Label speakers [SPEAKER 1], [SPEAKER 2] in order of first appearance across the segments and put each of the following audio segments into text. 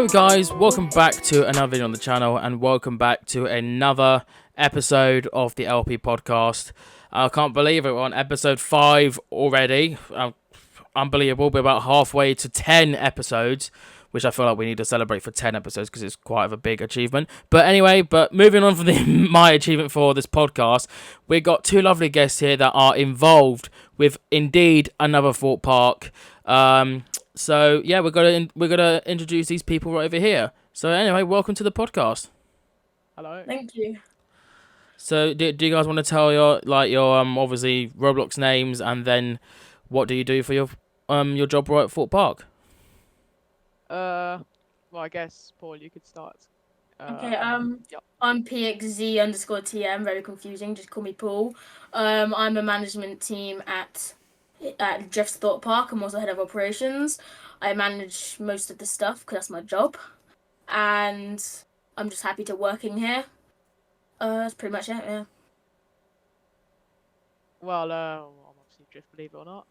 [SPEAKER 1] Yo guys, welcome back to another video on the channel and welcome back to another episode of the LP podcast. I can't believe it, we're on episode 5 already. Unbelievable, we're about halfway to 10 episodes, which I feel like we need to celebrate for 10 episodes because it's quite a big achievement. But anyway, moving on from my achievement for this podcast, we've got two lovely guests here that are involved with indeed another Thorpe Park. So yeah, we're gonna introduce these people right over here. So anyway, welcome to the podcast.
[SPEAKER 2] Hello.
[SPEAKER 3] Thank you.
[SPEAKER 1] So do you guys want to tell your obviously Roblox names and then what do you do for your job right at Thorpe Park?
[SPEAKER 2] Well, I guess Paul, you could start.
[SPEAKER 3] Okay.
[SPEAKER 2] Yep.
[SPEAKER 3] I'm PXZ_TM. Very confusing. Just call me Paul. I'm a management team at Jeff's Thorpe Park. I'm also head of operations. I manage most of the stuff because that's my job, and I'm just happy to working here. That's pretty much it. Yeah.
[SPEAKER 2] Well, I'm obviously Drift, believe it or not.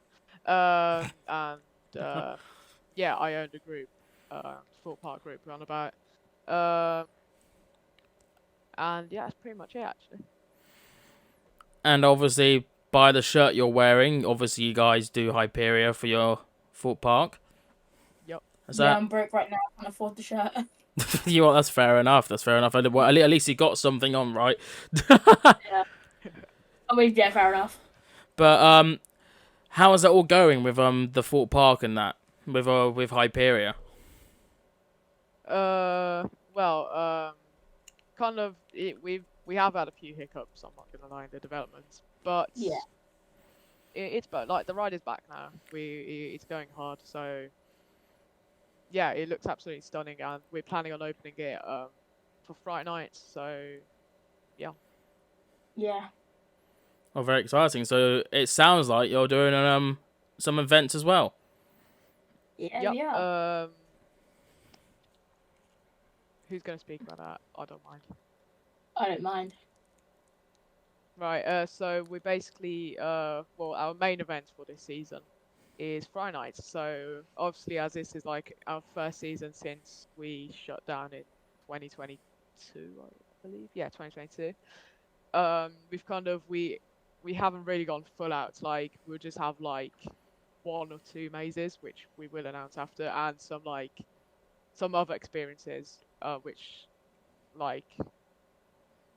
[SPEAKER 2] Yeah, I owned a group, Thorpe Park group, around about. And yeah, that's pretty much it actually.
[SPEAKER 1] And obviously, by the shirt you're wearing, obviously you guys do Hyperia for your Thorpe Park.
[SPEAKER 2] Yep.
[SPEAKER 3] Yeah, I'm broke right now. I can't afford the shirt.
[SPEAKER 1] You know what? That's fair enough. Well, at least you got something on, right?
[SPEAKER 3] Yeah. I mean, yeah, fair enough.
[SPEAKER 2] Mm-hmm.
[SPEAKER 1] But how is that all going with the Thorpe Park and that with Hyperia?
[SPEAKER 2] Kind of. We have had a few hiccups. I'm not gonna lie in the developments, but
[SPEAKER 3] Yeah.
[SPEAKER 2] it's like the ride is back now. It's going hard, so yeah, it looks absolutely stunning, and we're planning on opening it for Friday night. So yeah.
[SPEAKER 3] Yeah.
[SPEAKER 1] Oh, very exciting. So it sounds like you're doing some events as well.
[SPEAKER 3] Yeah.
[SPEAKER 2] Yep.
[SPEAKER 3] Yeah.
[SPEAKER 2] Who's gonna speak about that? I don't mind.
[SPEAKER 3] I don't mind.
[SPEAKER 2] Right, so we basically, well, our main event for this season is Friday night. So obviously, as this is like our first season since we shut down in 2022, I believe. Yeah, 2022. We've kind of we haven't really gone full out. Like we'll just have like 1 or 2 mazes, which we will announce after, and some other experiences, which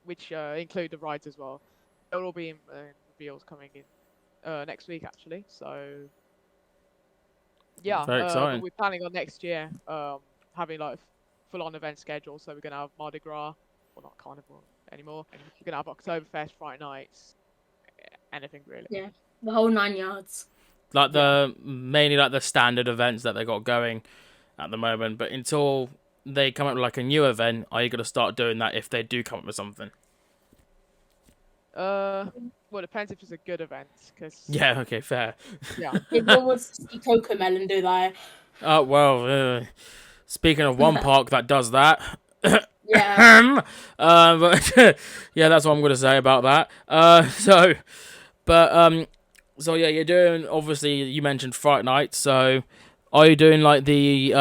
[SPEAKER 2] include the rides as well. There will all be reveals coming in next week actually. So yeah,
[SPEAKER 1] Very exciting.
[SPEAKER 2] but we're planning on next year having like full-on event schedule. So we're gonna have Mardi Gras, well not Carnival anymore. We're gonna have Oktoberfest Friday nights, anything really.
[SPEAKER 3] Yeah. The whole 9 yards.
[SPEAKER 1] Like mainly like the standard events that they got going at the moment. But until they come up with like a new event, are you gonna start doing that if they do come up with something?
[SPEAKER 2] Well, it depends if it's a good event, because
[SPEAKER 1] Yeah. Okay. Fair.
[SPEAKER 2] yeah.
[SPEAKER 3] Everyone wants to see Cocomelon, do they?
[SPEAKER 1] Oh well. Speaking of one park that does that.
[SPEAKER 3] Yeah.
[SPEAKER 1] But yeah, that's what I'm gonna say about that. So yeah, you're doing, obviously you mentioned Fright Night. So are you doing like the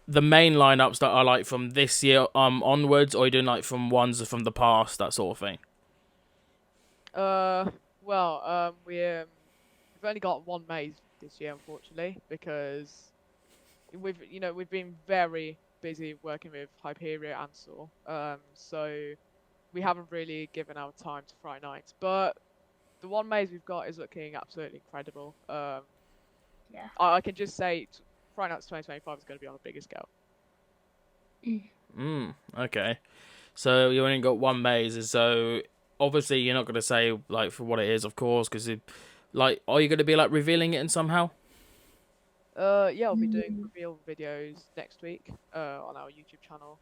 [SPEAKER 1] main lineups that are like from this year onwards, or are you doing like from ones from the past, that sort of thing?
[SPEAKER 2] We've only got 1 maze this year, unfortunately, because we've been very busy working with Hyperia and Saw. So we haven't really given our time to Friday nights. But the 1 maze we've got is looking absolutely incredible.
[SPEAKER 3] Yeah.
[SPEAKER 2] I can just say Friday nights 2025 is going to be on a bigger scale.
[SPEAKER 1] Okay. So you only got 1 maze, so obviously you're not going to say like for what it is, of course, because like, are you going to be like revealing it in somehow?
[SPEAKER 2] Yeah, I'll be doing reveal videos next week on our YouTube channel.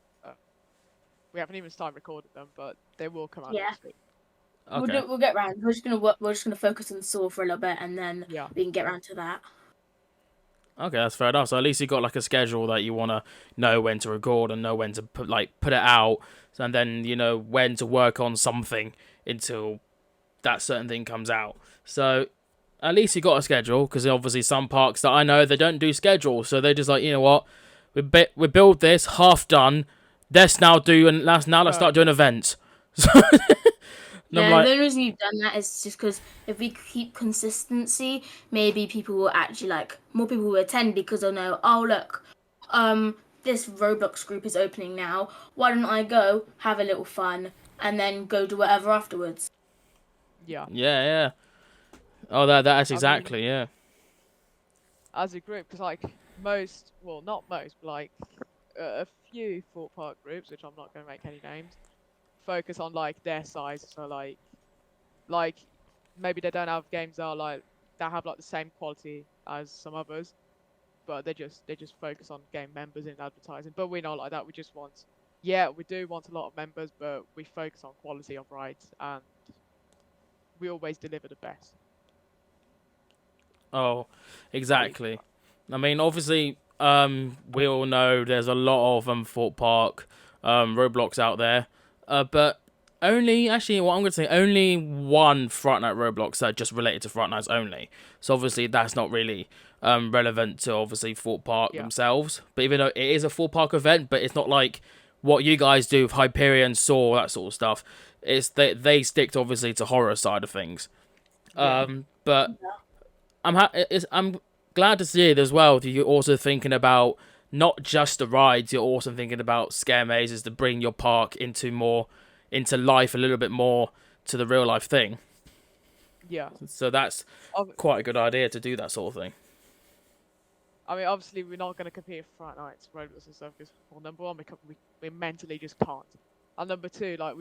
[SPEAKER 2] We haven't even started recording them, but they will come out next week.
[SPEAKER 1] Okay.
[SPEAKER 3] We'll get round. We're just gonna focus on Saw for a little bit, and then we can get round to that.
[SPEAKER 1] Okay, that's fair enough. So at least you got like a schedule that you want to know when to record and know when to put it out, and then you know when to work on something until that certain thing comes out. So at least you got a schedule, because obviously some parks that I know, they don't do schedules, so they're just like, you know what, we build this half done. Let's now do and let's start doing events. And I'm
[SPEAKER 3] Yeah,
[SPEAKER 1] like,
[SPEAKER 3] the only reason you've done that is just because if we keep consistency, maybe people will actually more people will attend because they'll know. Oh look, this Roblox group is opening now. Why don't I go have a little fun and then go do whatever afterwards?
[SPEAKER 2] Yeah.
[SPEAKER 1] yeah. Oh, that's
[SPEAKER 2] I mean,
[SPEAKER 1] exactly, yeah.
[SPEAKER 2] as a group, because like most, well, not most, but like a few Thorpe Park groups, which I'm not going to make any names, focus on like their size. So like maybe they don't have games that are like that have like the same quality as some others, but they just focus on game members in advertising. But we're not like that. We just want, yeah, we do want a lot of members, but we focus on quality of rides, and we always deliver the best.
[SPEAKER 1] Oh, exactly. I mean, obviously, we all know there's a lot of Thorpe Park, Roblox out there, but only actually, what I'm going to say, only one Fright Night Roblox that just related to Fright Nights only. So obviously, that's not really relevant to obviously Thorpe Park themselves. But even though it is a Thorpe Park event, but it's not like what you guys do with Hyperion, Saw, that sort of stuff. It's they stick to, obviously, to horror side of things. But I'm glad to see it as well that you're also thinking about not just the rides, you're also thinking about scare mazes to bring your park into life a little bit more to the real life thing.
[SPEAKER 2] Yeah.
[SPEAKER 1] So that's quite a good idea to do that sort of thing.
[SPEAKER 2] I mean, obviously, we're not going to compete with Fright Nights, Roblox and stuff, because, well, number one, we mentally just can't. And number two, like,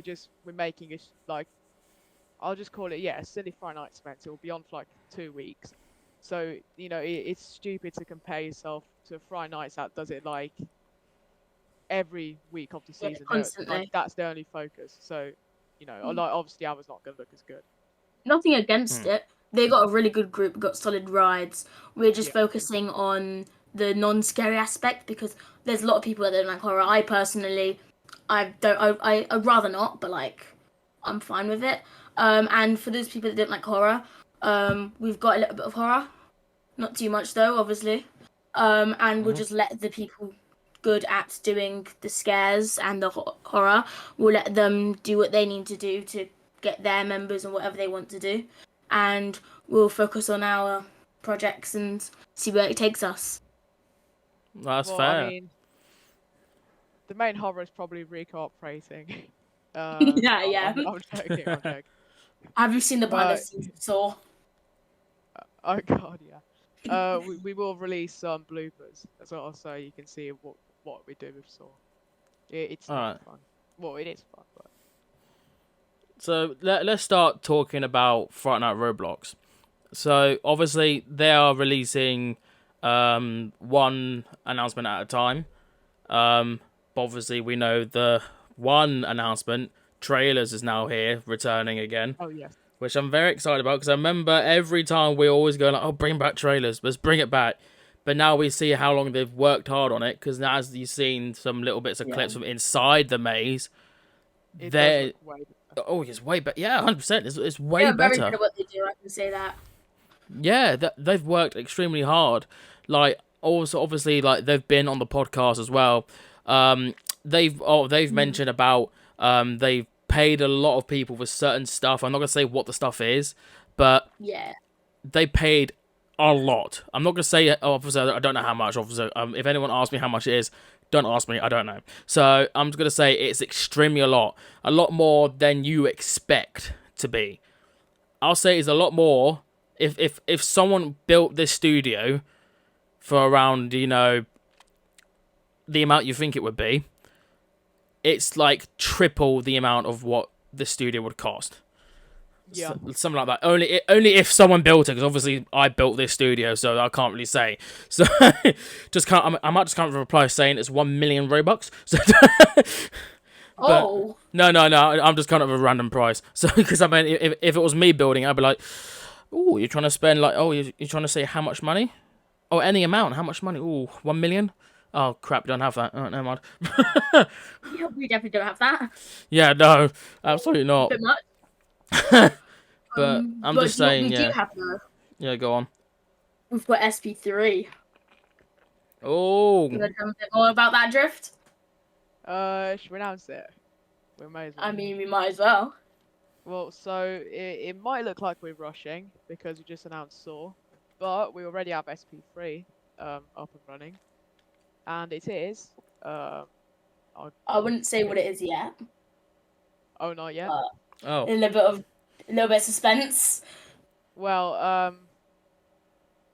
[SPEAKER 2] we're making it, like, I'll just call it, a silly Fright Nights event. It will be on for, like, 2 weeks. So, it's stupid to compare yourself to Fright Nights that does it, like, every week of the season.
[SPEAKER 3] Constantly.
[SPEAKER 2] Like, that's the only focus. So, like, obviously, ours not going to look as good.
[SPEAKER 3] Nothing against it. They got a really good group, got solid rides. We're just focusing on the non-scary aspect because there's a lot of people that don't like horror. I personally, I'd rather not, but like, I'm fine with it. And for those people that don't like horror, we've got a little bit of horror. Not too much though, obviously. And we'll just let the people good at doing the scares and the horror, we'll let them do what they need to do to get their members and whatever they want to do. And we'll focus on our projects and see where it takes us.
[SPEAKER 1] That's fair.
[SPEAKER 2] I mean, the main horror is probably recooperating.
[SPEAKER 3] Yeah.
[SPEAKER 2] I'm joking.
[SPEAKER 3] Have you seen the behind the scenes of Saw?
[SPEAKER 2] Oh god, yeah. We will release some bloopers as well, so you can see what we do with Saw. It's not fun. Well, it is fun, but.
[SPEAKER 1] So let's start talking about Fright Night Roblox. So obviously they are releasing one announcement at a time. Obviously we know the one announcement, trailers, is now here, returning again.
[SPEAKER 2] Oh yes.
[SPEAKER 1] Which I'm very excited about because I remember every time we always go like, oh, bring back trailers, let's bring it back. But now we see how long they've worked hard on it because as you've seen some little bits of clips from inside the maze, they're... Oh, it's way better. Yeah, 100%. It's way better.
[SPEAKER 3] Very good at what they do, I can say that.
[SPEAKER 1] Yeah, they've worked extremely hard. Like, also, obviously, like, they've been on the podcast as well. They've mentioned about they've paid a lot of people for certain stuff. I'm not going to say what the stuff is, but they paid a lot. I'm not going to say, obviously, I don't know how much. Obviously, if anyone asks me how much it is, don't ask me, I don't know. So I'm just going to say it's extremely a lot more than you expect to be. I'll say it's a lot more if someone built this studio for around, the amount you think it would be, it's like triple the amount of what the studio would cost.
[SPEAKER 2] Yeah.
[SPEAKER 1] Something like that. Only if someone built it, because obviously I built this studio, so I can't really say. So I might just come with a reply saying it's 1 million Robux. So, no, I'm just kind of a random price. So because I mean, if it was me building, I'd be like, oh, you're trying to spend like, oh, you're trying to say how much money? Oh, any amount. How much money? Oh, 1 million. Oh crap, don't have that. Oh, never mind.
[SPEAKER 3] Yeah, we definitely don't have that.
[SPEAKER 1] Yeah, no, absolutely not.
[SPEAKER 3] A bit much.
[SPEAKER 1] But I'm just saying,
[SPEAKER 3] we do have though.
[SPEAKER 1] Yeah, go on.
[SPEAKER 3] We've got SP3.
[SPEAKER 1] Oh,
[SPEAKER 3] You want to tell me a bit more about that drift?
[SPEAKER 2] Should we announce it? We may as well.
[SPEAKER 3] I mean, we might as well.
[SPEAKER 2] Well, so it might look like we're rushing because we just announced Saw, but we already have SP3 up and running, and it is
[SPEAKER 3] I wouldn't say what it is yet.
[SPEAKER 2] Oh, not yet.
[SPEAKER 3] But
[SPEAKER 1] oh,
[SPEAKER 3] a little bit of suspense.
[SPEAKER 2] Well,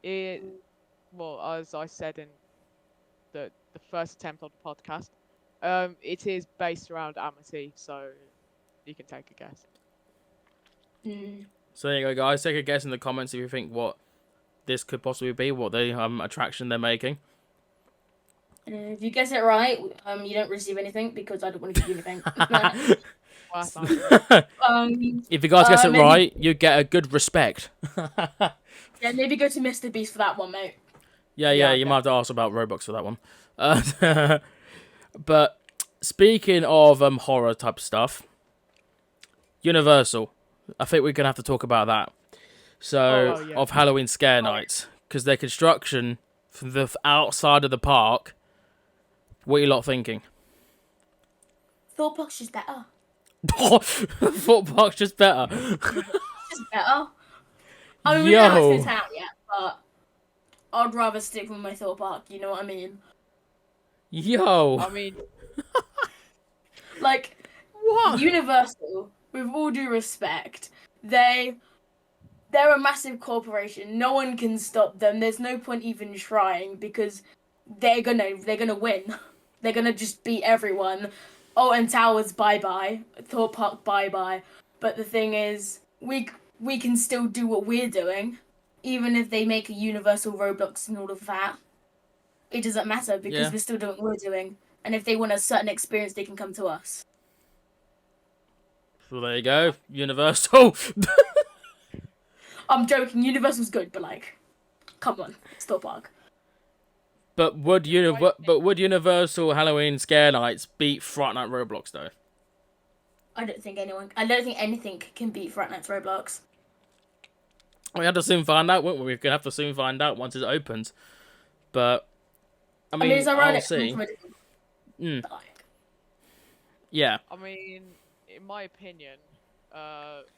[SPEAKER 2] as I said in the first attempt on the podcast, it is based around Amity, so you can take a guess.
[SPEAKER 3] Mm.
[SPEAKER 1] so there you go, guys. Take a guess in the comments if you think what this could possibly be, what the attraction they're making.
[SPEAKER 3] If you guess it right, you don't receive anything because I don't want to give you anything.
[SPEAKER 2] Well, that's nice.
[SPEAKER 1] If you guys guess it
[SPEAKER 3] maybe-
[SPEAKER 1] right, you get a good respect.
[SPEAKER 3] Yeah, maybe go to Mr. Beast for that one, mate.
[SPEAKER 1] Yeah,
[SPEAKER 2] Yeah,
[SPEAKER 1] you might have to ask about Roblox for that one. But speaking of horror type stuff, Universal, I think we're gonna have to talk about that. So
[SPEAKER 2] Oh, yeah.
[SPEAKER 1] of Halloween Scare Nights, because their construction from the outside of the park. What are you lot thinking?
[SPEAKER 3] Thorpe Park's just better.
[SPEAKER 1] Thorpe Park's just better.
[SPEAKER 3] Just better. I mean, we don't have to go to town yet, but I'd rather stick with my Thorpe Park. You know what I mean?
[SPEAKER 1] Yo.
[SPEAKER 2] I mean,
[SPEAKER 3] Like,
[SPEAKER 1] What?
[SPEAKER 3] Universal, with all due respect, they're a massive corporation. No one can stop them. There's no point even trying because they're gonna win. They're gonna just beat everyone. Oh, and Towers, bye bye. Thorpe Park, bye bye. But the thing is, we can still do what we're doing, even if they make a Universal Roblox and all of that. It doesn't matter because we're still doing what we're doing. And if they want a certain experience, they can come to us.
[SPEAKER 1] So there you go, Universal.
[SPEAKER 3] I'm joking. Universal's good, but like, come on, it's Thorpe Park.
[SPEAKER 1] But would Universal Halloween Scare Nights beat Fright Night Roblox though?
[SPEAKER 3] I don't think anything can beat Fright Night's Roblox.
[SPEAKER 1] We have to soon find out, won't we? We're gonna have to soon find out once it opens. But I mean
[SPEAKER 3] it's
[SPEAKER 1] I'll
[SPEAKER 3] ironic.
[SPEAKER 1] see.
[SPEAKER 3] But, like,
[SPEAKER 1] Yeah.
[SPEAKER 2] I mean, in my opinion,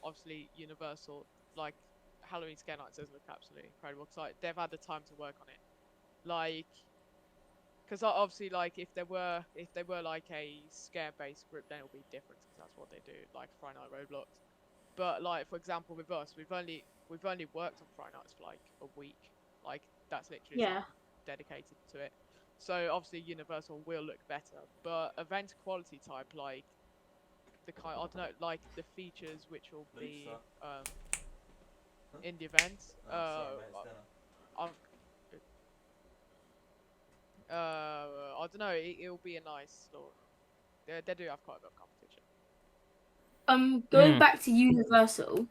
[SPEAKER 2] obviously Universal, like Halloween Scare Nights, does look absolutely incredible. Cause like they've had the time to work on it. Like, because obviously, like if they were like a scare-based group, then it'll be different. Cause that's what they do, like Friday Night Roblox. But like for example, with us, we've only worked on Friday Nights for like a week. Like that's literally time dedicated to it. So obviously Universal will look better, but event quality type, like the kind, I don't know, like the features which will be in the event. I don't know. It'll be a nice story. They do have quite a bit of competition.
[SPEAKER 3] Going back to Universal.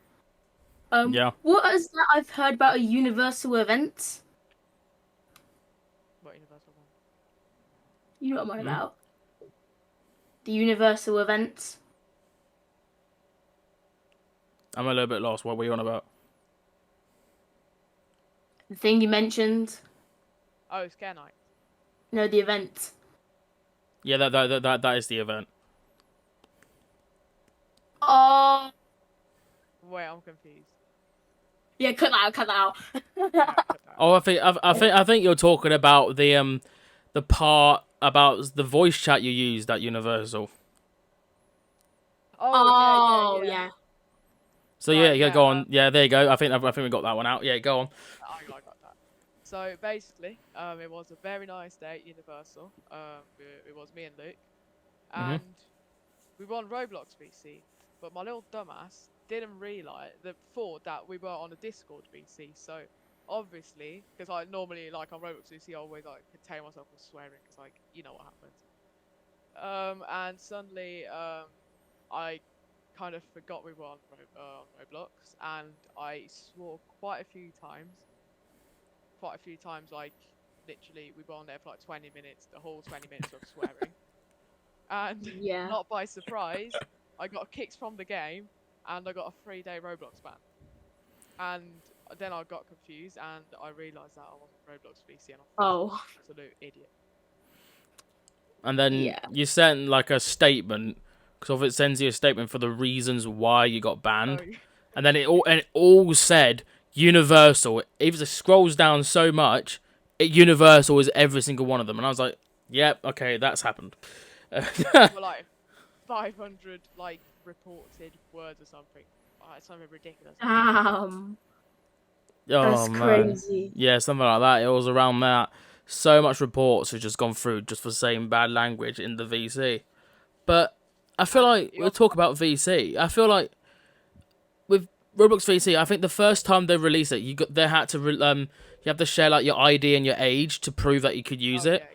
[SPEAKER 1] Yeah.
[SPEAKER 3] What is that I've heard about a Universal event?
[SPEAKER 2] What Universal one?
[SPEAKER 3] You know what I'm on about? The Universal events.
[SPEAKER 1] I'm a little bit lost. What were you on about?
[SPEAKER 3] The thing you mentioned.
[SPEAKER 2] Oh, Scare Night.
[SPEAKER 3] No, the event.
[SPEAKER 1] Yeah, that is the event.
[SPEAKER 3] Oh.
[SPEAKER 2] Wait, I'm confused.
[SPEAKER 3] Yeah, cut that out.
[SPEAKER 1] Oh, I think you're talking about the part about the voice chat you used at Universal.
[SPEAKER 3] Oh, yeah.
[SPEAKER 1] So
[SPEAKER 2] Right,
[SPEAKER 1] yeah,
[SPEAKER 2] yeah,
[SPEAKER 1] go on. Yeah, there you go. I think we got that one out. Yeah, go on.
[SPEAKER 2] I got that. So basically, it was a very nice day at Universal. It was me and Luke, and we were on Roblox VC. But my little dumbass didn't thought that we were on a Discord VC. So obviously, because I normally like on Roblox VC, I always like contain myself from swearing because like you know what happens. And suddenly, I kind of forgot we were on Roblox, and I swore quite a few times. Like literally, we were on there for like 20 minutes, the whole 20 minutes of swearing. And not by surprise, I got kicked from the game, and I got a 3-day Roblox ban. And then I got confused and I realised that I wasn't Roblox VC and I thought I was an absolute idiot.
[SPEAKER 1] And then you sent like a statement, because it sends you a statement for the reasons why you got banned,
[SPEAKER 2] Oh, yeah.
[SPEAKER 1] and then it all said Universal. If it scrolls down so much, Universal is every single one of them, and I was like, yep, okay, that's happened.
[SPEAKER 2] Were like 500 like reported words or something. It's something ridiculous.
[SPEAKER 3] That's crazy.
[SPEAKER 1] Yeah, something like that. It was around that. So much reports have just gone through just for saying bad language in the VC. But I feel like we'll talk about VC. I feel like with Roblox VC, I think the first time they released it, you had to you have to share like your ID and your age to prove that you could use it.
[SPEAKER 2] Yeah.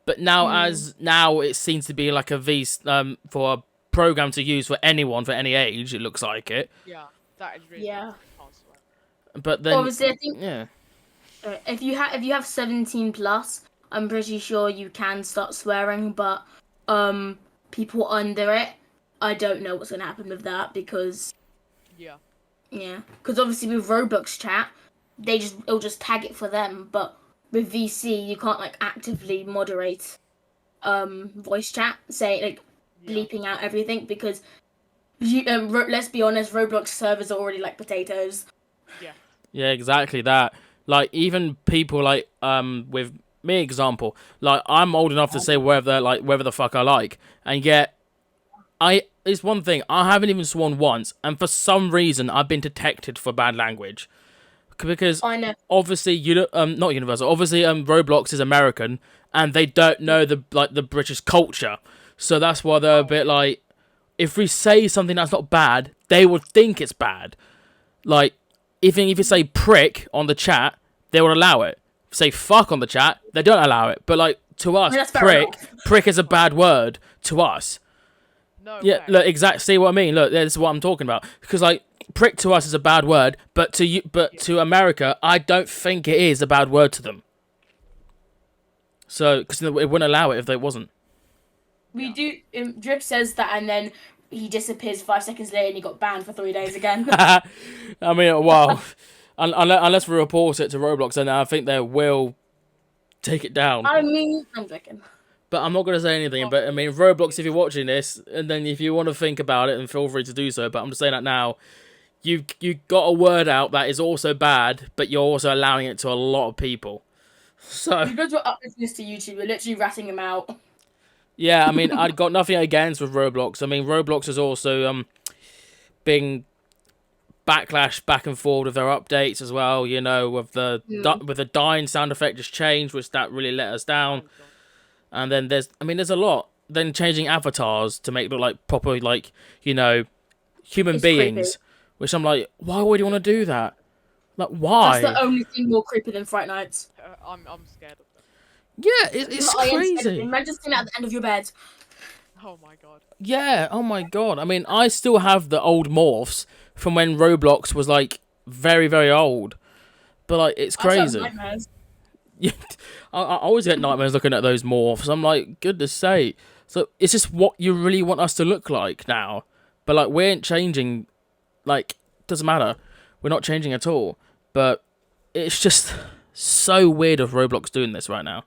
[SPEAKER 1] But now it seems to be like a for a program to use for anyone for any age. It looks like it.
[SPEAKER 2] Yeah, that is really awesome.
[SPEAKER 1] But then
[SPEAKER 3] obviously, I think if you have 17 plus, I'm pretty sure you can start swearing. But people under it, I don't know what's gonna happen with that because because obviously with Roblox chat, it'll just tag it for them. But with VC, you can't like actively moderate voice chat, say like bleeping out everything because let's be honest, Roblox servers are already like potatoes.
[SPEAKER 1] Yeah, exactly that. Like even people like with me example, like I'm old enough to say whatever the fuck I like, and yet it's one thing, I haven't even sworn once, and for some reason I've been detected for bad language. Because
[SPEAKER 3] I know.
[SPEAKER 1] Obviously not Universal. Obviously Roblox is American and they don't know the British culture. So that's why they're a bit like, if we say something that's not bad, they would think it's bad. Like if you say prick on the chat, they would allow it. If you say fuck on the chat, they don't allow it. But like to us, prick is a bad word to us.
[SPEAKER 2] No
[SPEAKER 1] yeah,
[SPEAKER 2] way.
[SPEAKER 1] Look, exactly. See what I mean? Look, this is what I'm talking about. Because like prick to us is a bad word, but to America, I don't think it is a bad word to them. So, because it wouldn't allow it if they wasn't.
[SPEAKER 3] We do. Drip says that, and then he disappears 5 seconds later, and he got banned for 3 days again.
[SPEAKER 1] I mean, well, unless we report it to Roblox, then I think they will take it down.
[SPEAKER 3] I mean, I'm joking.
[SPEAKER 1] But I'm not going to say anything. But I mean, Roblox, if you're watching this, and then if you want to think about it, then feel free to do so. But I'm just saying that now. You got a word out that is also bad, but you're also allowing it to a lot of people. So
[SPEAKER 3] you guys were uploading this to YouTube. We're literally ratting him out.
[SPEAKER 1] Yeah, I mean, I've got nothing against with Roblox. I mean, Roblox has also been backlash back and forth with their updates as well. You know, with the dying sound effect just changed, which that really let us down. And then there's a lot. Then changing avatars to make look like proper, like, you know, human beings. Creepy. Which I'm like, why would you want to do that? Like, why?
[SPEAKER 3] That's the only thing more creepy than Fright Nights.
[SPEAKER 2] I'm scared of them.
[SPEAKER 1] Yeah, it's crazy.
[SPEAKER 3] Imagine sitting at the end of your bed.
[SPEAKER 2] Oh my god.
[SPEAKER 1] Yeah, oh my god. I mean, I still have the old morphs from when Roblox was, like, very, very old. But, like, it's crazy. Yeah, I always get nightmares looking at those morphs. I'm like, goodness sake. So, it's just what you really want us to look like now. But, like, we ain't changing. Like, doesn't matter. We're not changing at all. But it's just so weird of Roblox doing this right now.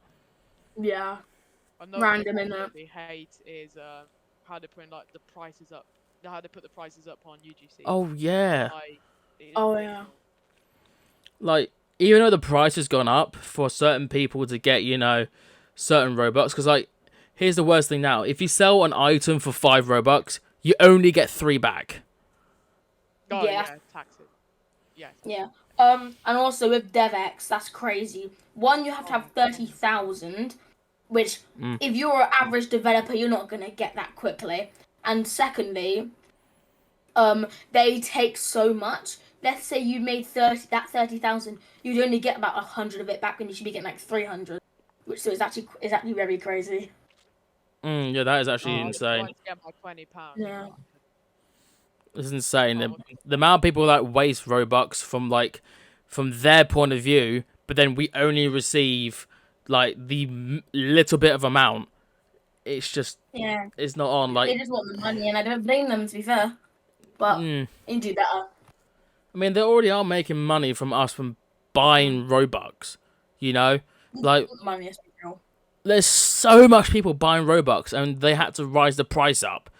[SPEAKER 3] Yeah.
[SPEAKER 2] Random in that. They hate is how they put like the prices up. How they put the prices up on UGC.
[SPEAKER 1] Oh yeah.
[SPEAKER 3] Yeah.
[SPEAKER 1] Like, even though the price has gone up for certain people to get, you know, certain Robux, because like, here's the worst thing now: if you sell an item for 5 Robux, you only get 3 back.
[SPEAKER 2] Oh, yeah, taxes. Yeah.
[SPEAKER 3] Yeah. And also with DevX, that's crazy. One, you have to have 30,000, which if you're an average developer, you're not gonna get that quickly. And secondly, they take so much. Let's say you made 30,000, you'd only get about 100 of it back, when you should be getting like 300, which so is actually very crazy.
[SPEAKER 1] Yeah, that is actually insane.
[SPEAKER 2] To get my £20.
[SPEAKER 3] Yeah.
[SPEAKER 1] It's insane. The amount of people that waste Robux from their point of view, but then we only receive like the little bit of amount. It's just it's not on. Like,
[SPEAKER 3] they just want the money, and I don't blame them, to be fair. But you do better.
[SPEAKER 1] I mean, they already are making money from us from buying Robux. You know, like
[SPEAKER 3] Money, let's be real.
[SPEAKER 1] there's so much people buying Robux, and they had to rise the price up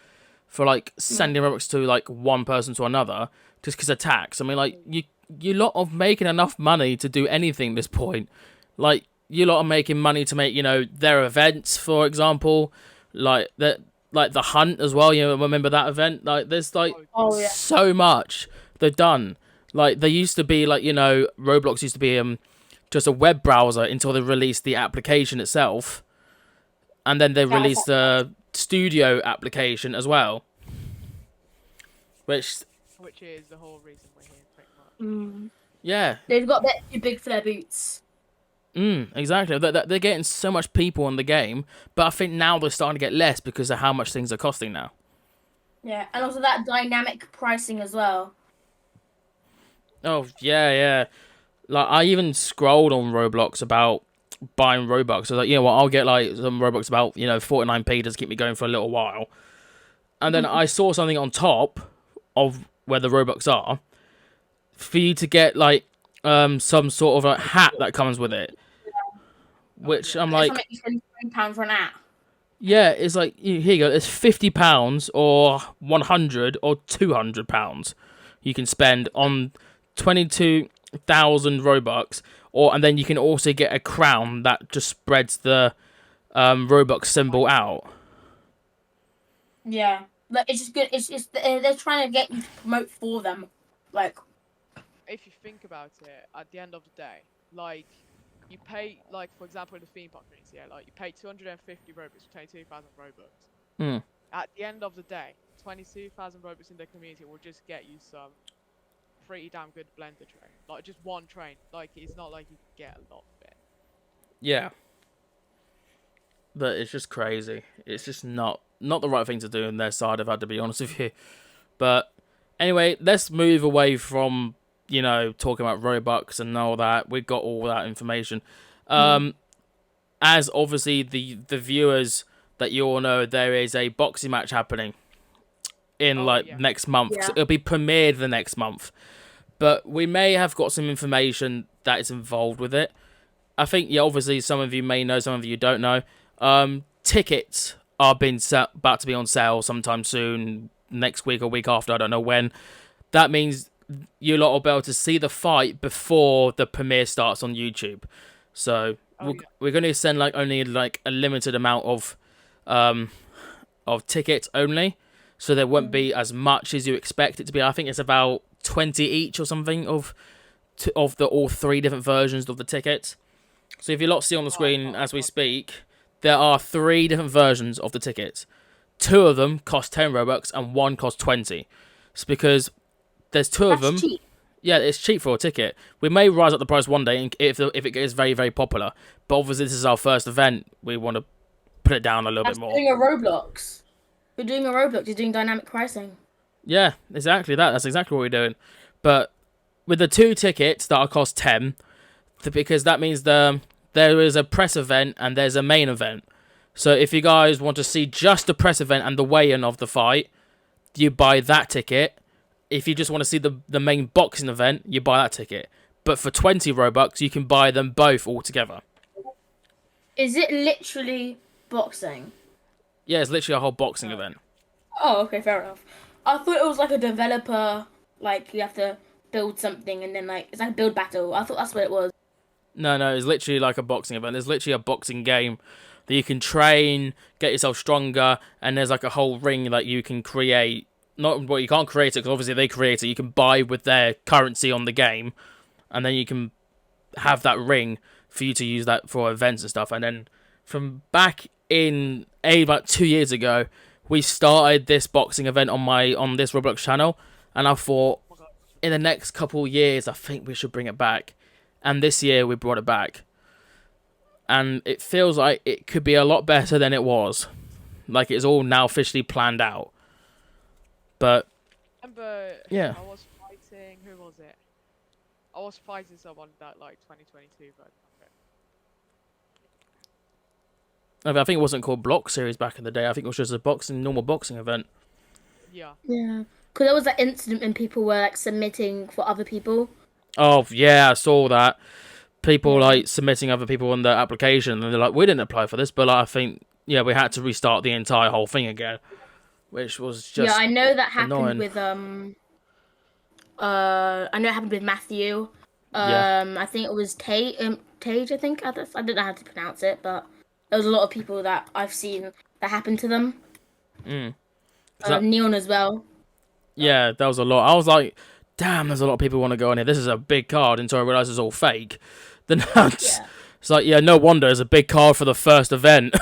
[SPEAKER 1] for like sending Robux to like one person to another just because of tax. I mean, like you lot of making enough money to do anything at this point. Like you lot are making money to make their events, for example, like that, like the hunt as well. You know, remember that event? Like there's like
[SPEAKER 3] Oh yeah.
[SPEAKER 1] so much they've done. Like they used to be like Roblox used to be just a web browser until they released the application itself, and then they released the studio application as well, which
[SPEAKER 2] is the whole reason we're here, pretty much.
[SPEAKER 1] yeah,
[SPEAKER 3] They've got that too big for their boots.
[SPEAKER 1] exactly. They're getting so much people on the game, but I think now they're starting to get less because of how much things are costing now.
[SPEAKER 3] Yeah, and also that dynamic pricing as well.
[SPEAKER 1] Oh yeah. Like I even scrolled on Roblox about buying Robux. I was like, you know what, I'll get like some Robux about 49p to keep me going for a little while. And then I saw something on top of where the Robux are for you to get like some sort of a hat that comes with it. Which I'm like,
[SPEAKER 3] It's like £20 for an app.
[SPEAKER 1] yeah, it's like here you go. It's £50 or 100 or £200 you can spend on 22,000 Robux, and then you can also get a crown that just spreads the Robux symbol out.
[SPEAKER 3] Yeah, but it's just good. It's they're trying to get you to promote for them, like.
[SPEAKER 2] If you think about it, at the end of the day, like you pay, like for example, the theme park community, like you pay 250 Robux for 22,000 Robux. At the end of the day, 22,000 Robux in the community will just get you some pretty damn good blender train, like just one train. Like it's not like you get a lot of it.
[SPEAKER 1] Yeah, but it's just crazy. It's just not the right thing to do on their side. I've had to be honest with you. But anyway, let's move away from talking about Robux and all that. We've got all that information. As obviously the viewers that you all know, there is a boxing match happening in next month.
[SPEAKER 3] Yeah.
[SPEAKER 1] So it'll be premiered the next month. But we may have got some information that is involved with it. I think, obviously some of you may know, some of you don't know. Tickets are about to be on sale sometime soon, next week or week after, I don't know when. That means you lot will be able to see the fight before the premiere starts on YouTube. So we're going to send only a limited amount of tickets only, so there won't be as much as you expect it to be. I think it's about 20 each or something of the all three different versions of the tickets. So if you lot see on the screen as we speak, there are 3 different versions of the tickets. 2 of them cost 10 Robux and 1 costs 20. It's because there's 2 of them.
[SPEAKER 3] Cheap.
[SPEAKER 1] Yeah, it's cheap for a ticket. We may rise up the price one day if it gets very, very popular. But obviously this is our first event. We want to put it down a little bit more.
[SPEAKER 3] Doing a Roblox. You're doing a Roblox. You're doing dynamic pricing.
[SPEAKER 1] Yeah, exactly that. That's exactly what we're doing. But with the 2 tickets that are cost 10, because that means there is a press event and there's a main event. So if you guys want to see just the press event and the weigh-in of the fight, you buy that ticket. If you just want to see the main boxing event, you buy that ticket. But for 20 Robux, you can buy them both all together.
[SPEAKER 3] Is it literally boxing?
[SPEAKER 1] Yeah, it's literally a whole boxing event.
[SPEAKER 3] Oh, okay, fair enough. I thought it was like a developer, like you have to build something and then it's like a build battle. I thought that's what it was.
[SPEAKER 1] No, it's literally like a boxing event. There's literally a boxing game that you can train, get yourself stronger, and there's like a whole ring that you can create. You can't create it because obviously they create it. You can buy with their currency on the game, and then you can have that ring for you to use that for events and stuff. And then from back in about 2 years ago, we started this boxing event on this Roblox channel, and I thought in the next couple of years, I think we should bring it back. And this year we brought it back, and it feels like it could be a lot better than it was. Like it's all now officially planned out. But yeah,
[SPEAKER 2] I was fighting. Who was it? I was fighting someone that 2022 version of it.
[SPEAKER 1] I think it wasn't called Block Series back in the day. I think it was just a normal boxing event.
[SPEAKER 2] Yeah.
[SPEAKER 3] Yeah. because there was that incident when people were like submitting for other people.
[SPEAKER 1] Oh yeah, I saw that. People
[SPEAKER 3] Yeah.
[SPEAKER 1] like submitting other people on their application, and they're like, "We didn't apply for this," but like, I think we had to restart the entire whole thing again, which was just
[SPEAKER 3] Yeah, I know that happened
[SPEAKER 1] annoying.
[SPEAKER 3] with I know it happened with Matthew.
[SPEAKER 1] Yeah.
[SPEAKER 3] I think it was Tage. I think I don't know how to pronounce it, but there was a lot of people that I've seen that happened to them. Neon as well.
[SPEAKER 1] Yeah, that was a lot. I was like, damn, there's a lot of people who want to go on here. This is a big card until I realised it's all fake. Then it's like, yeah, no wonder it's a big card for the first event.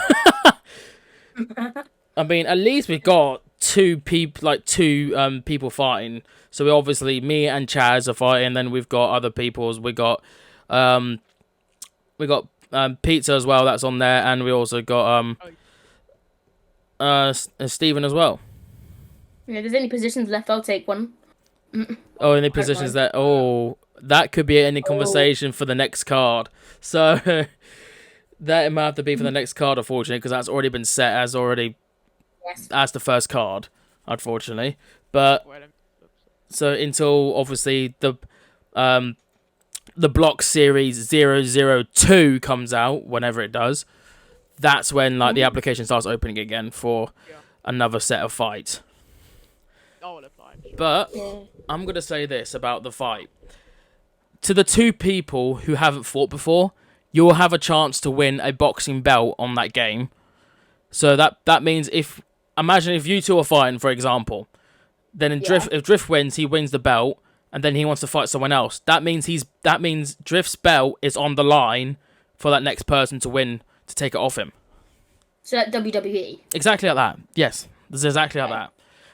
[SPEAKER 1] I mean, at least we've got two people fighting. So we obviously, me and Chaz are fighting, and then we've got other people's. We got Pizza as well. That's on there, and we also got Stephen as well.
[SPEAKER 3] Yeah, if there's any positions left, I'll take one.
[SPEAKER 1] Oh, any positions that? Oh, that could be any conversation for the next card. So that might have to be for the next card, unfortunately, because that's already been set as as the first card, unfortunately. But so until obviously the block series 002 comes out, whenever it does, that's when like the application starts opening again for another set of fights. But I'm going to say this about the fight. To the two people who haven't fought before, you'll have a chance to win a boxing belt on that game. So that means imagine if you two are fighting, for example, then if Drift wins, he wins the belt, and then he wants to fight someone else. That means Drift's belt is on the line for that next person to win, to take it off him.
[SPEAKER 3] So like WWE.
[SPEAKER 1] Exactly like that. Yes, it's exactly like that.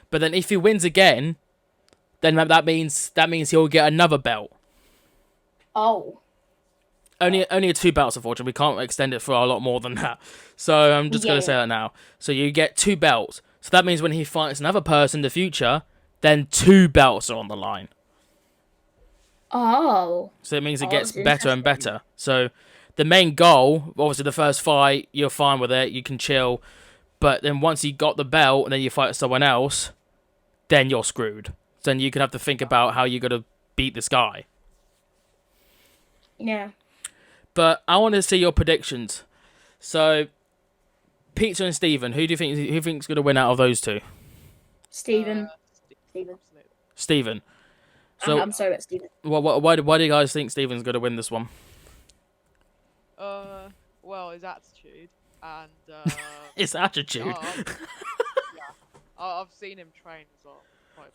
[SPEAKER 1] But then if he wins again, then that means he'll get another belt.
[SPEAKER 3] Oh.
[SPEAKER 1] Only 2 belts, unfortunately. We can't extend it for a lot more than that. So I'm just going to say that now. So you get 2 belts. So that means when he fights another person in the future, then 2 belts are on the line.
[SPEAKER 3] Oh.
[SPEAKER 1] So it means it gets better and better. So the main goal, obviously the first fight, you're fine with it. You can chill. But then once you got the belt and then you fight someone else, then you're screwed. Then you could have to think about how you're going to beat this guy.
[SPEAKER 3] Yeah.
[SPEAKER 1] But I want to see your predictions. So, Pizza and Steven, who think's going to win out of those two?
[SPEAKER 3] Steven.
[SPEAKER 1] Steven. So,
[SPEAKER 3] I'm sorry about Steven.
[SPEAKER 1] Why do you guys think Steven's going to win this one?
[SPEAKER 2] Well, his attitude and
[SPEAKER 1] His attitude.
[SPEAKER 2] I've seen him train as well.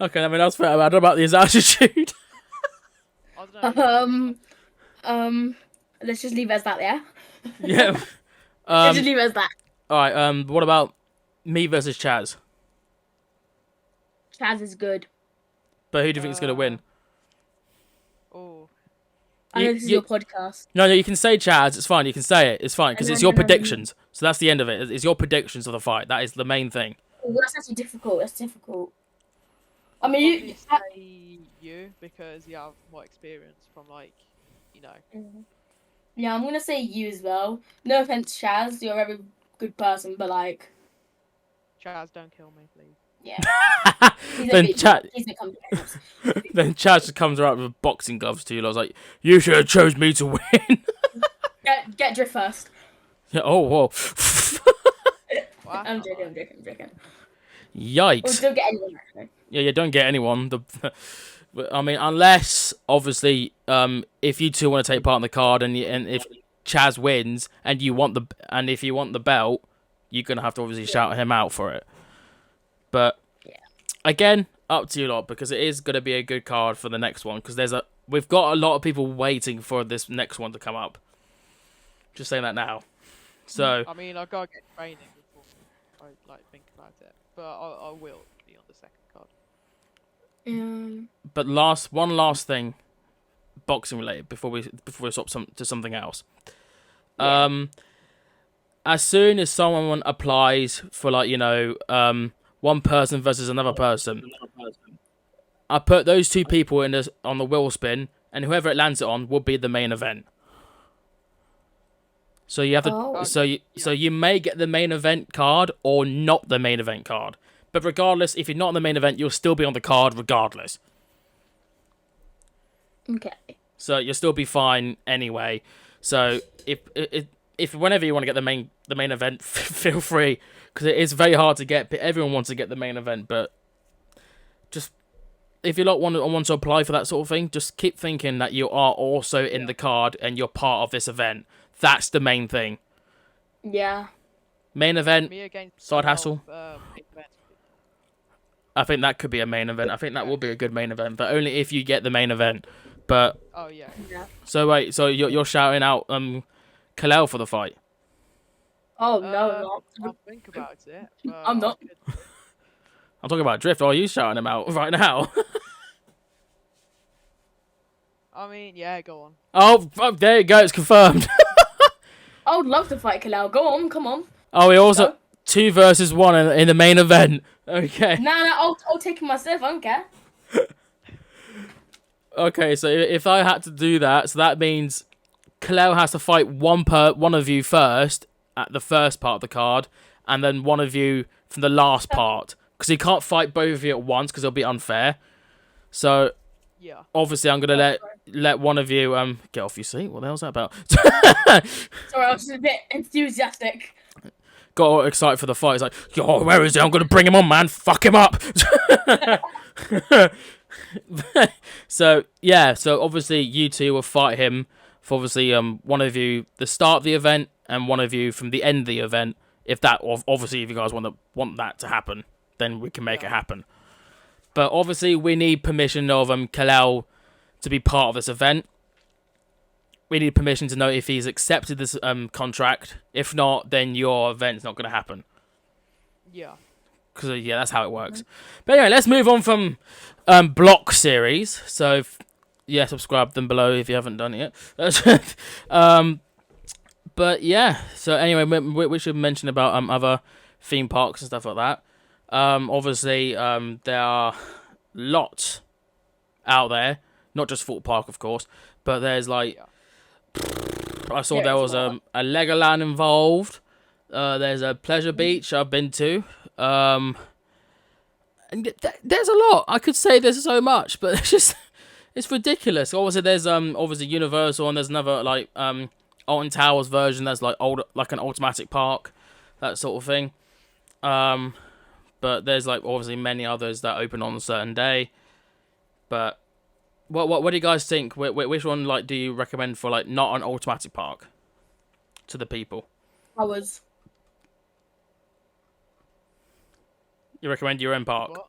[SPEAKER 1] Okay, I mean that's fair. I don't know about his attitude.
[SPEAKER 2] I don't know.
[SPEAKER 3] Let's just leave it as that, yeah?
[SPEAKER 1] Yeah.
[SPEAKER 3] Let's just leave it as that.
[SPEAKER 1] Alright, what about me versus Chaz?
[SPEAKER 3] Chaz is good.
[SPEAKER 1] But who do you think is going to win?
[SPEAKER 2] Oh.
[SPEAKER 3] I know this is your podcast.
[SPEAKER 1] No, you can say Chaz. It's fine. You can say it. It's fine, because it's your predictions. So that's the end of it. It's your predictions of the fight. That is the main thing.
[SPEAKER 3] Oh, that's actually difficult. That's difficult. I
[SPEAKER 2] I'll
[SPEAKER 3] mean,
[SPEAKER 2] say you because you have more experience from
[SPEAKER 3] Yeah, I'm gonna say you as well. No offense, Chaz. You're a very good person, but like.
[SPEAKER 2] Chaz, don't kill me, please.
[SPEAKER 3] Yeah.
[SPEAKER 1] Then Chaz just comes around with boxing gloves to you. I was like, you should have chose me to win.
[SPEAKER 3] Get Drift first.
[SPEAKER 1] Yeah, oh, whoa.
[SPEAKER 3] I'm joking.
[SPEAKER 1] Yikes.
[SPEAKER 3] Or don't get anyone actually.
[SPEAKER 1] Yeah, don't get anyone. I mean, unless obviously, if you two want to take part in the card, and if Chaz wins, and if you want the belt, you're gonna have to obviously shout him out for it. But again, up to you lot, because it is gonna be a good card for the next one. Because we've got a lot of people waiting for this next one to come up. Just saying that now. So
[SPEAKER 2] I mean, I gotta get training before I think about it, but I will be on the second card.
[SPEAKER 1] But one last thing, boxing related, before we swap to something else. Yeah. As soon as someone applies for one person versus another person, I put those 2 people on the wheel spin, and whoever it lands it on will be the main event. So you have to, so you may get the main event card or not the main event card, But regardless, if you're not in the main event, you'll still be on the card regardless.
[SPEAKER 3] Okay.
[SPEAKER 1] So you'll still be fine anyway. So if whenever you want to get the main event, feel free, because it is very hard to get. Everyone wants to get the main event, but just if you want to apply for that sort of thing, just keep thinking that you are also in the card and you're part of this event. That's the main thing.
[SPEAKER 3] Yeah.
[SPEAKER 1] Main event, side hustle.
[SPEAKER 2] Events.
[SPEAKER 1] I think that could be a main event. I think that will be a good main event, but only if you get the main event. But
[SPEAKER 2] Oh yeah.
[SPEAKER 1] so wait, so you're shouting out Kalel for the fight?
[SPEAKER 3] Oh no, I'm not.
[SPEAKER 2] I'll think about it. But
[SPEAKER 3] I'm not.
[SPEAKER 1] I'm talking about Drift. Or are you shouting him out right now?
[SPEAKER 2] I mean, yeah, go on.
[SPEAKER 1] Oh, there you go. It's confirmed.
[SPEAKER 3] I would love to fight Kalel. Go on, come on.
[SPEAKER 1] Oh, we also
[SPEAKER 3] Go.
[SPEAKER 1] 2 versus 1 in the main event. Okay.
[SPEAKER 3] Nah, I'll take it myself. I don't care.
[SPEAKER 1] Okay, so if I had to do that, so that means Kalel has to fight one of you first at the first part of the card, and then one of you from the last part, because he can't fight both of you at once because it'll be unfair. So
[SPEAKER 2] Yeah.
[SPEAKER 1] obviously, I'm gonna let one of you get off your seat. What the hell's that about?
[SPEAKER 3] Sorry, I was just a bit enthusiastic.
[SPEAKER 1] Got all excited for the fight. He's like, yo, where is he? I'm gonna bring him on, man. Fuck him up. So yeah, so obviously you two will fight him for obviously one of you the start of the event and one of you from the end of the event. If that obviously if you guys want that to happen, then we can make it happen. But obviously we need permission of Kalel to be part of this event. We need permission to know if he's accepted this contract. If not, then your event's not going to happen.
[SPEAKER 2] Yeah.
[SPEAKER 1] Because yeah, that's how it works. But anyway, let's move on from block series. So yeah, subscribe them below if you haven't done it yet. But yeah, so anyway, we should mention about other theme parks and stuff like that. Obviously, there are lots out there, not just Thorpe Park, of course, but there's like I saw there was a Legoland involved. There's a Pleasure Beach I've been to. And there's a lot. I could say there's so much, but it's ridiculous. Obviously, there's obviously Universal, and there's another like Alton Towers version that's like an automatic park, that sort of thing. But there's like obviously many others that open on a certain day. But what do you guys think? Which one like do you recommend for like not an automatic park to the people? You recommend your own park?
[SPEAKER 2] What?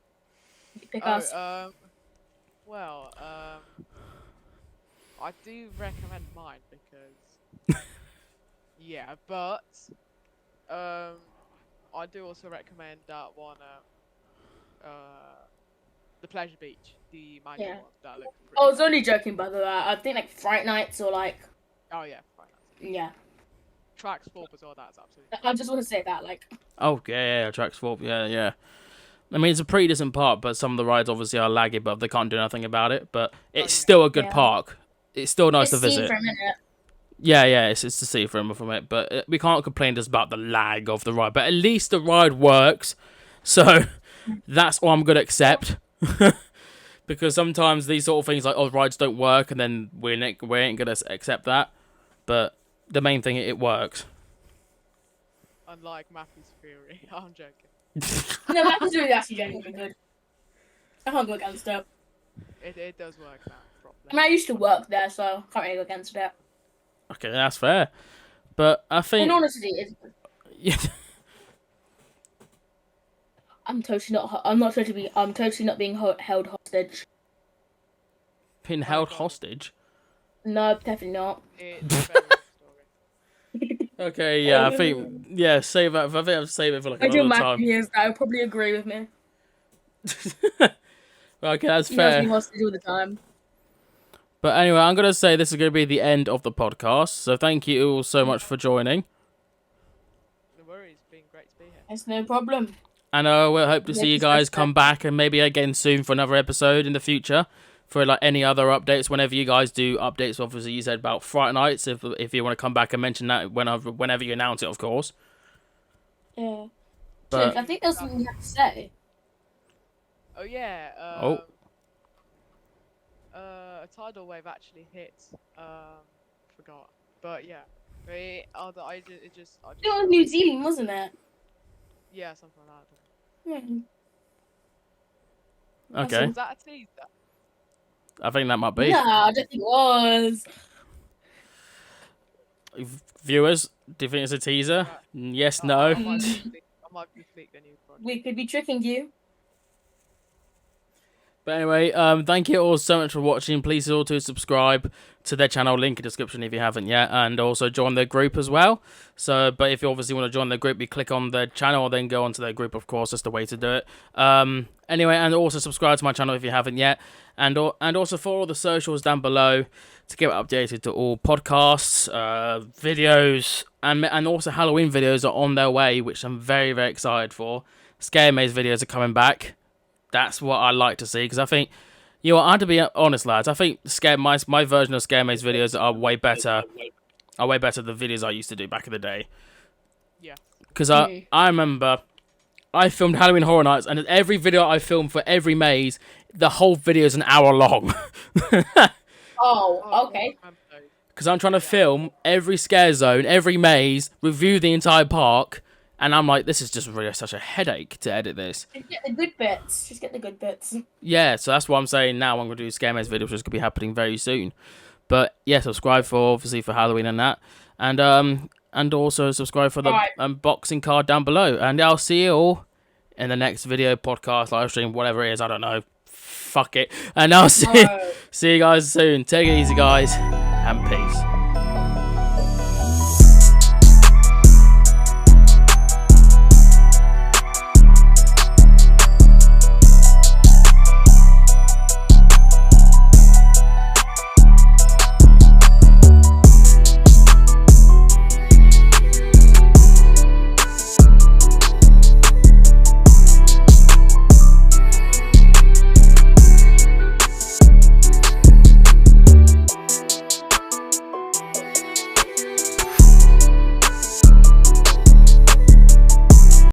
[SPEAKER 3] Pick us.
[SPEAKER 2] Well, I do recommend mine because yeah, but I do also recommend that one the Pleasure Beach, the manual one that looks pretty
[SPEAKER 3] I was only joking, by the way. I think like Fright Nights or like
[SPEAKER 2] Oh yeah, fine.
[SPEAKER 3] yeah.
[SPEAKER 2] Tracks Thorpe as well, that's absolutely
[SPEAKER 3] I just want to say that like.
[SPEAKER 1] Oh yeah, Tracks Thorpe, yeah. I mean, it's a pretty decent park, but some of the rides obviously are laggy, but they can't do nothing about it. But it's still a good park. It's still nice to visit.
[SPEAKER 3] For a minute.
[SPEAKER 1] Yeah, it's to see from it. But we can't complain just about the lag of the ride. But at least the ride works. So that's all I'm going to accept. Because sometimes these sort of things like, rides don't work, and then we ain't going to accept that. But the main thing, it works.
[SPEAKER 2] Unlike Matthew's theory. I'm joking.
[SPEAKER 3] No, that was really actually genuinely good. I can't go against it.
[SPEAKER 2] It does work now properly.
[SPEAKER 3] I mean, I used to work there, so I can't really go against it.
[SPEAKER 1] Okay, that's fair. But I think...
[SPEAKER 3] In honesty, it's...
[SPEAKER 1] Yeah.
[SPEAKER 3] I'm totally not being held hostage.
[SPEAKER 1] Being held hostage?
[SPEAKER 3] No, definitely not.
[SPEAKER 2] It's a very long story.
[SPEAKER 1] Okay, yeah, I think... Yeah, save that. I think I'll save it for like another time.
[SPEAKER 3] Years now, will probably agree with me.
[SPEAKER 1] Okay, that's
[SPEAKER 3] He
[SPEAKER 1] fair.
[SPEAKER 3] knows me hostage all the time.
[SPEAKER 1] But anyway, I'm going to say this is going to be the end of the podcast. So thank you all so much for joining.
[SPEAKER 2] No worries, it's been great to be here.
[SPEAKER 3] It's no problem.
[SPEAKER 1] And we'll hope to see you guys come back and maybe again soon for another episode in the future. For like any other updates, whenever you guys do updates, obviously you said about Friday nights. If you want to come back and mention that whenever you announce it, of course.
[SPEAKER 3] Yeah.
[SPEAKER 1] But
[SPEAKER 3] I think there's something you have to say.
[SPEAKER 2] Oh yeah.
[SPEAKER 1] Oh.
[SPEAKER 2] A tidal wave actually hit. Forgot. But yeah. It just.
[SPEAKER 3] It was New Zealand, wasn't it?
[SPEAKER 2] Yeah, something like that.
[SPEAKER 3] Yeah.
[SPEAKER 1] Okay.
[SPEAKER 2] Was that a teaser?
[SPEAKER 1] I think that might be.
[SPEAKER 3] No, I don't think it was.
[SPEAKER 1] Viewers, do you think it's a teaser? Yes, no.
[SPEAKER 2] I might be fleeked a new project.
[SPEAKER 3] We could be tricking you.
[SPEAKER 1] But anyway, thank you all so much for watching. Please all to subscribe to their channel, link in the description if you haven't yet, and also join their group as well. So, but if you obviously want to join their group, you click on their channel, then go onto their group. Of course, that's the way to do it. Anyway, and also subscribe to my channel if you haven't yet, and also follow all the socials down below to get updated to all podcasts, videos, and also Halloween videos are on their way, which I'm very, very excited for. Scare Maze videos are coming back. That's what I like to see, because I think, you know, I had to be honest, lads. I think my version of Scare Maze videos are way better. Are way better than the videos I used to do back in the day.
[SPEAKER 2] Yeah.
[SPEAKER 1] Because I remember I filmed Halloween Horror Nights, and every video I filmed for every maze, the whole video is an hour long.
[SPEAKER 3] Oh, okay.
[SPEAKER 1] Because I'm trying to film every scare zone, every maze, review the entire park. And I'm like, this is just really such a headache to edit this.
[SPEAKER 3] Just get the good bits. Just get the good bits.
[SPEAKER 1] Yeah, so that's what I'm saying now. I'm going to do Scare Maze videos, which is going to be happening very soon. But yeah, subscribe for Halloween and that. And also subscribe for the unboxing card down below. And I'll see you all in the next video, podcast, live stream, whatever it is. I don't know. Fuck it. And I'll see you guys soon. Take it easy, guys. And peace.